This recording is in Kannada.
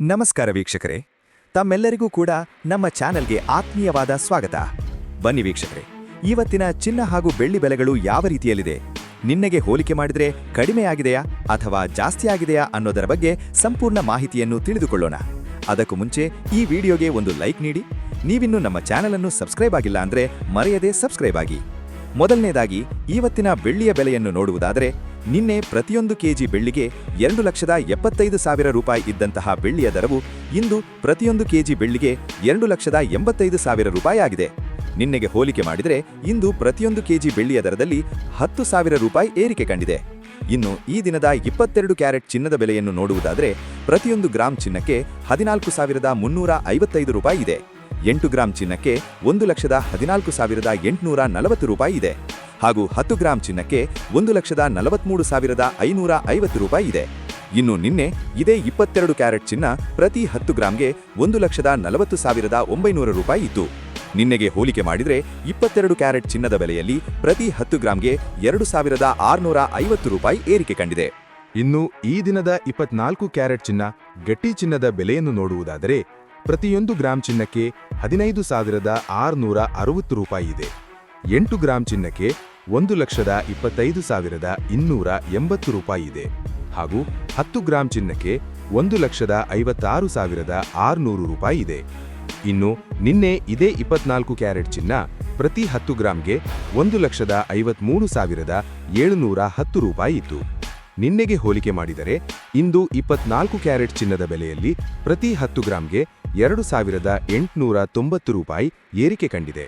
ನಮಸ್ಕಾರ ವೀಕ್ಷಕರೇ, ತಮ್ಮೆಲ್ಲರಿಗೂ ಕೂಡ ನಮ್ಮ ಚಾನೆಲ್ಗೆ ಆತ್ಮೀಯವಾದ ಸ್ವಾಗತ. ಬನ್ನಿ ವೀಕ್ಷಕರೇ, ಇವತ್ತಿನ ಚಿನ್ನ ಹಾಗೂ ಬೆಳ್ಳಿ ಬೆಲೆಗಳು ಯಾವ ರೀತಿಯಲ್ಲಿದೆ, ನಿನ್ನೆಗೆ ಹೋಲಿಕೆ ಮಾಡಿದರೆ ಕಡಿಮೆಯಾಗಿದೆಯಾ ಅಥವಾ ಜಾಸ್ತಿಯಾಗಿದೆಯಾ ಅನ್ನೋದರ ಬಗ್ಗೆ ಸಂಪೂರ್ಣ ಮಾಹಿತಿಯನ್ನು ತಿಳಿದುಕೊಳ್ಳೋಣ. ಅದಕ್ಕೂ ಮುಂಚೆ ಈ ವಿಡಿಯೋಗೆ ಒಂದು ಲೈಕ್ ನೀಡಿ. ನೀವಿನ್ನೂ ನಮ್ಮ ಚಾನೆಲ್ ಅನ್ನು ಸಬ್ಸ್ಕ್ರೈಬ್ ಆಗಿಲ್ಲ ಅಂದ್ರೆ ಮರೆಯದೆ ಸಬ್ಸ್ಕ್ರೈಬ್ ಆಗಿ. ಮೊದಲನೇದಾಗಿ ಇವತ್ತಿನ ಬೆಳ್ಳಿಯ ಬೆಲೆಯನ್ನು ನೋಡುವುದಾದರೆ, ನಿನ್ನೆ ಪ್ರತಿಯೊಂದು ಕೆಜಿ ಬೆಳ್ಳಿಗೆ 2,75,000 ರೂಪಾಯಿ ಇದ್ದಂತಹ ಬೆಳ್ಳಿಯ ದರವು ಇಂದು ಪ್ರತಿಯೊಂದು ಕೆಜಿ ಬೆಳ್ಳಿಗೆ 2,85,000 ರೂಪಾಯಿ ಆಗಿದೆ. ನಿನ್ನೆಗೆ ಹೋಲಿಕೆ ಮಾಡಿದರೆ ಇಂದು ಪ್ರತಿಯೊಂದು ಕೆಜಿ ಬೆಳ್ಳಿಯ ದರದಲ್ಲಿ 10,000 ರೂಪಾಯಿ ಏರಿಕೆ ಕಂಡಿದೆ. ಇನ್ನು ಈ ದಿನದ 22 ಕ್ಯಾರೆಟ್ ಚಿನ್ನದ ಬೆಲೆಯನ್ನು ನೋಡುವುದಾದರೆ, ಪ್ರತಿಯೊಂದು ಗ್ರಾಂ ಚಿನ್ನಕ್ಕೆ 14,355 ರೂಪಾಯಿ ಇದೆ. 8 ಗ್ರಾಂ ಚಿನ್ನಕ್ಕೆ 1,14,840 ರೂಪಾಯಿ ಇದೆ. ಹಾಗೂ 10 ಗ್ರಾಂ ಚಿನ್ನಕ್ಕೆ 1,43,550 ರೂಪಾಯಿ ಇದೆ. ಇನ್ನು ನಿನ್ನೆ ಇದೇ 22 ಕ್ಯಾರೆಟ್ ಚಿನ್ನ ಪ್ರತಿ 10 ಗ್ರಾಂಗೆ 1,40,900 ರೂಪಾಯಿ ಇತ್ತು. ನಿನ್ನೆಗೆ ಹೋಲಿಕೆ ಮಾಡಿದರೆ 22 ಕ್ಯಾರೆಟ್ ಚಿನ್ನದ ಬೆಲೆಯಲ್ಲಿ ಪ್ರತಿ 10 ಗ್ರಾಂಗೆ 2,650 ರೂಪಾಯಿ ಏರಿಕೆ ಕಂಡಿದೆ. ಇನ್ನು ಈ ದಿನದ 24 ಕ್ಯಾರೆಟ್ ಚಿನ್ನ ಗಟ್ಟಿ ಚಿನ್ನದ ಬೆಲೆಯನ್ನು ನೋಡುವುದಾದರೆ, ಪ್ರತಿಯೊಂದು ಗ್ರಾಂ ಚಿನ್ನಕ್ಕೆ 15,660 ರೂಪಾಯಿ ಇದೆ. 8 ಗ್ರಾಂ ಚಿನ್ನಕ್ಕೆ 1,25,280 ರೂಪಾಯಿ ಇದೆ. ಹಾಗೂ 10 ಗ್ರಾಂ ಚಿನ್ನಕ್ಕೆ 1,56,600 ರೂಪಾಯಿ ಇದೆ. ಇನ್ನು ನಿನ್ನೆ ಇದೇ 24 ಕ್ಯಾರೆಟ್ ಚಿನ್ನ ಪ್ರತಿ 10 ಗ್ರಾಂಗೆ 1,53,710 ರೂಪಾಯಿ ಇತ್ತು. ನಿನ್ನೆಗೆ ಹೋಲಿಕೆ ಮಾಡಿದರೆ ಇಂದು 24 ಕ್ಯಾರೆಟ್ ಚಿನ್ನದ ಬೆಲೆಯಲ್ಲಿ ಪ್ರತಿ 10 ಗ್ರಾಂಗೆ 2,890 ರೂಪಾಯಿ ಏರಿಕೆ ಕಂಡಿದೆ.